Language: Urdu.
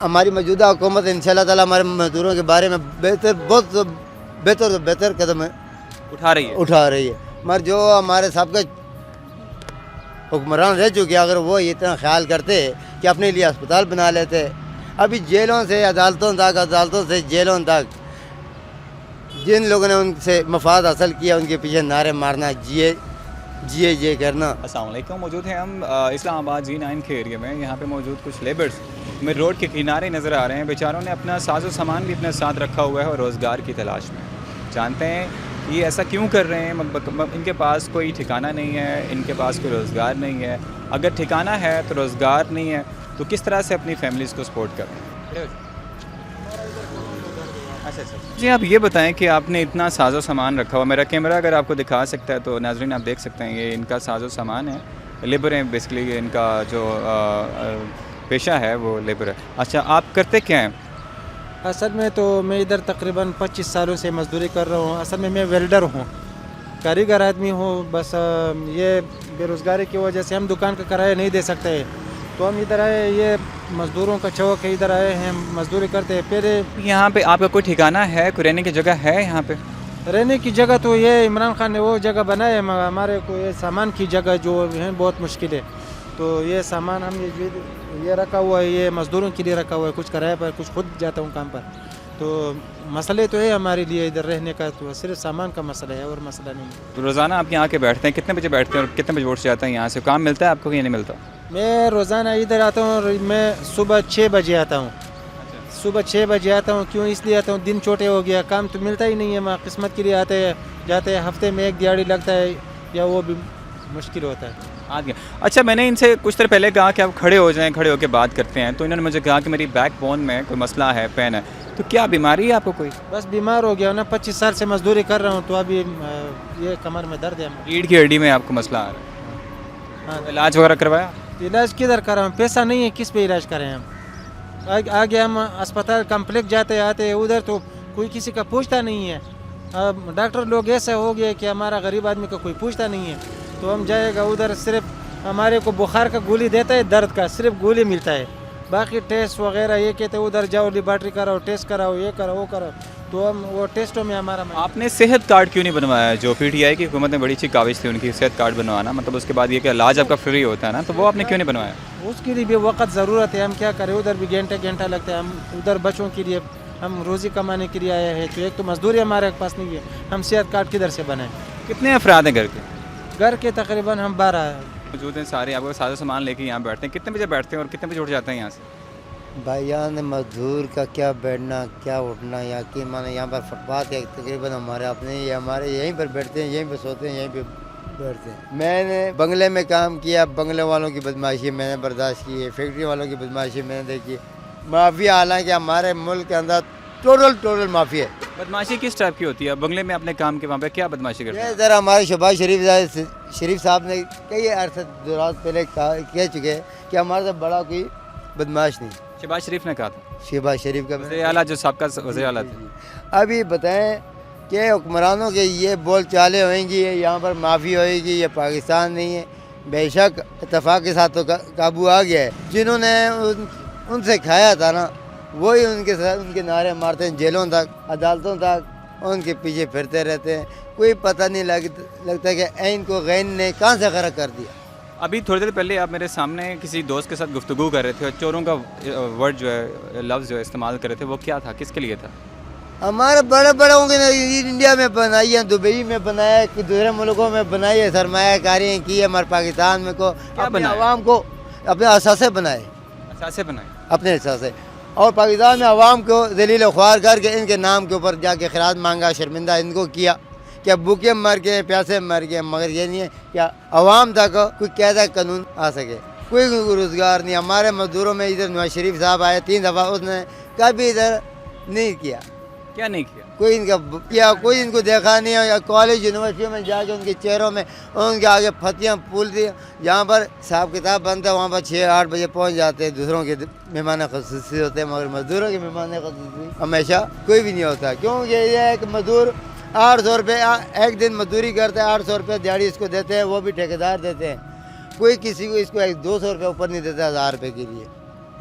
ہماری موجودہ حکومت انشاءاللہ تعالیٰ ہمارے مزدوروں کے بارے میں بہت بہتر قدم اٹھا رہی ہے. اٹھا رہی ہے. مگر جو ہمارے سابقہ حکمران رہ چکے اگر وہ اتنا خیال کرتے کہ اپنے لیے اسپتال بنا لیتے. ابھی جیلوں سے عدالتوں سے جیلوں تک جن لوگوں نے ان سے مفاد حاصل کیا ان کے پیچھے نعرے مارنا جیے کرنا. السلام علیکم. موجود ہیں ہم اسلام آباد G9 کے ایریا میں. یہاں پہ موجود کچھ لیبرز میں روڈ کے کنارے نظر آ رہے ہیں. بیچاروں نے اپنا ساز و سامان بھی اپنے ساتھ رکھا ہوا ہے اور روزگار کی تلاش میں. جانتے ہیں یہ ایسا کیوں کر رہے ہیں. ان کے پاس کوئی ٹھکانہ نہیں ہے, ان کے پاس کوئی روزگار نہیں ہے. اگر ٹھکانہ ہے تو روزگار نہیں ہے تو کس طرح سے اپنی فیملیز کو سپورٹ کر رہے ہیں. جی آپ یہ بتائیں کہ آپ نے اتنا ساز و سامان رکھا ہوا. میرا کیمرہ اگر آپ کو دکھا سکتا ہے تو ناظرین آپ دیکھ سکتے ہیں یہ ان کا ساز و سامان ہے. لیبر ہیں بیسکلی, ان کا جو پیشہ ہے وہ لیبر ہے. اچھا آپ کرتے کیا ہیں؟ اصل میں تو میں ادھر تقریباً 25 سالوں سے مزدوری کر رہا ہوں. اصل میں ویلڈر ہوں, کاریگر آدمی ہوں. بس یہ بے روزگاری کی وجہ سے ہم دکان کا کرایہ نہیں دے سکتے تو ہم ادھر آئے. یہ مزدوروں کا چوک ہے, ادھر آئے ہیں مزدوری کرتے ہیں. پہلے یہاں پہ آپ کا کوئی ٹھکانہ ہے, کوئی رہنے کی جگہ ہے یہاں پہ؟ رہنے کی جگہ تو یہ عمران خان نے وہ جگہ بنائی ہے, ہمارے کو یہ سامان کی جگہ جو ہے بہت مشکل ہے. تو یہ سامان ہم یہ رکھا ہوا ہے, یہ مزدوروں کے لیے رکھا ہوا ہے. کچھ کرایہ پر, کچھ خود جاتا ہوں کام پر. تو مسئلے تو ہے ہمارے لیے ادھر رہنے کا, تو صرف سامان کا مسئلہ ہے اور مسئلہ نہیں. تو روزانہ آپ یہاں کے بیٹھتے ہیں, کتنے بجے بیٹھتے ہیں اور کتنے بجے اٹھ جاتے ہیں؟ یہاں سے کام ملتا ہے آپ کو کہ نہیں ملتا؟ میں روزانہ ادھر آتا ہوں اور میں صبح 6 بجے آتا ہوں. صبح 6 بجے آتا ہوں. کیوں اس لیے آتا ہوں, دن چھوٹے ہو گیا, کام تو ملتا ہی نہیں ہے. قسمت کے لیے آتے ہیں جاتے ہیں, ہفتے میں 1 دیہاڑی لگتا ہے یا وہ بھی مشکل ہوتا ہے. اچھا میں نے ان سے کچھ دیر پہلے کہا کہ آپ کھڑے ہو جائیں, کھڑے ہو کے بات کرتے ہیں. تو انہوں نے مجھے کہا کہ میری بیک بون میں کوئی مسئلہ ہے, پین ہے. تو کیا بیماری ہے آپ کو کوئی؟ بس بیمار ہو گیا نا, 25 سال سے مزدوری کر رہا ہوں تو ابھی یہ کمر میں درد ہے. ریڑھ کی ہڈی میں آپ کو مسئلہ آ رہا ہے. ہاں, علاج وغیرہ کروایا؟ علاج کدھر کر رہا ہوں, پیسہ نہیں ہے, کس پہ علاج کریں ہم. آگے ہم اسپتال کمپلیکس جاتے آتے ادھر تو کوئی کسی کا پوچھتا نہیں ہے. اب ڈاکٹر لوگ ایسا ہو گئے کہ ہمارا غریب آدمی کا کوئی پوچھتا نہیں ہے. تو ہم جائے گا ادھر, صرف ہمارے کو بخار کا گولی دیتا ہے, درد کا صرف گولی ملتا ہے. باقی ٹیسٹ وغیرہ یہ کہتے ہیں ادھر جاؤ لیبارٹری کراؤ, ٹیسٹ کراؤ, یہ کراؤ وہ کراؤ. تو ہم وہ ٹیسٹوں میں ہمارا آپ نے صحت کارڈ کیوں نہیں بنوایا؟ جو PTI کی حکومت نے بڑی اچھی کاوش تھی ان کی صحت کارڈ بنوانا, مطلب اس کے بعد یہ کہ علاج آپ کا فری ہوتا ہے نا, تو وہ آپ نے کیوں نہیں بنوایا؟ اس کے لیے بھی وقت ضرورت ہے. ہم کیا کریں, ادھر بھی گھنٹہ لگتا ہے. ہم ادھر بچوں کے لیے ہم روزی کمانے کے لیے آئے ہیں, تو ایک تو مزدوری ہمارے پاس نہیں ہے. ہم صحت کارڈ کدھر سے بنائیں؟ کتنے افراد ہیں گھر کے تقریباً ہم 12 موجود ہیں. سارے آپ کو سارا سامان لے کے یہاں بیٹھتے ہیں. کتنے بجے بیٹھتے ہیں اور کتنے بجے اٹھ جاتے ہیں یہاں سے؟ بھائیان مزدور کا کیا بیٹھنا کیا اٹھنا, یا کہ مانے یہاں پر فٹ پاتھ ہے تقریباً ہمارے اپنے, یہ ہمارے یہیں پر بیٹھتے ہیں, یہیں پہ سوتے ہیں, یہیں پہ بیٹھتے ہیں. میں نے بنگلے میں کام کیا, بنگلے والوں کی بدماشی میں نے برداشت کی ہے, فیکٹری والوں کی بدماشی میں نے دیکھی. مافیا حالانکہ ہمارے ملک کے اندر ٹوٹل مافیا ہے. بدماشی کس ٹائپ کی ہوتی ہے؟ بنگلے میں اپنے کام کے وہاں پہ کیا بدماشی کرتے ہیں؟ ذرا ہمارے شہباز شریف صاحب نے کئی عرصے دوران پہلے کہہ چکے ہیں کہ ہمارے سے بڑا کوئی بدماش نہیں. شہباز شریف نے کہا تھا, شہباز شریف کا وزیر اعلیٰ جو سابقہ وزیر اعلیٰ تھے. ابھی بتائیں کہ حکمرانوں کے یہ بول چالیں ہوئیں گی, یہاں پر معافی ہوئے گی, یہ پاکستان نہیں ہے. بے شک اتفاق کے ساتھ تو قابو آ گیا ہے. جنہوں نے ان سے کھایا تھا نا, وہی ان کے ساتھ ان کے نعرے مارتے ہیں جیلوں تک, عدالتوں تک, ان کے پیچھے پھرتے رہتے ہیں. کوئی پتہ نہیں لگتا کہ عین کو غین نے کہاں سے غرق کر دیا. ابھی تھوڑی دیر پہلے آپ میرے سامنے کسی دوست کے ساتھ گفتگو کر رہے تھے اور چوروں کا ورڈ جو ہے, لفظ جو ہے استعمال کر رہے تھے, وہ کیا تھا, کس کے لیے تھا؟ ہمارے بڑے ہوں گے انڈیا میں بنائی ہے, دبئی میں بنایا ہے, دوسرے ملکوں میں بنائی ہے, سرمایہ کاری کی ہے. ہمارے پاکستان میں کو اپنے عوام کو اپنے اثاثے بنائے, اپنے اثاثے, اور پاکستان میں عوام کو ذلیل و خوار کر کے ان کے نام کے اوپر جا کے خراج مانگا, شرمندہ ان کو کیا کہ بھوکے مر گئے, پیاسے مر گئے. مگر یہ نہیں ہے کہ عوام تک کوئی قاعدہ قانون آ سکے. کوئی روزگار نہیں. ہمارے مزدوروں میں ادھر نواز شریف صاحب آئے 3 دفعہ, اس نے کبھی ادھر نہیں کیا. کیا نہیں کیا؟ کوئی ان کا کیا, کوئی ان کو دیکھا نہیں. یا کالج یونیورسٹیوں میں جا کے ان کے چہروں میں ان کے آگے پھتیاں پھول دی. جہاں پر حساب کتاب بنتا ہے وہاں پر 6-8 بجے پہنچ جاتے ہیں. دوسروں کے مہمان خصوصی ہوتے ہیں, مگر مزدوروں کے مہمان خصوصی ہمیشہ کوئی بھی نہیں ہوتا. کیونکہ یہ ہے کہ مزدور 800 روپے ایک دن مزدوری کرتے ہیں, 800 روپے دیہڑی اس کو دیتے ہیں, وہ بھی ٹھیکیدار دیتے ہیں. کوئی کسی کو اس کو 200 روپے اوپر نہیں دیتا 1000 روپے کے لیے.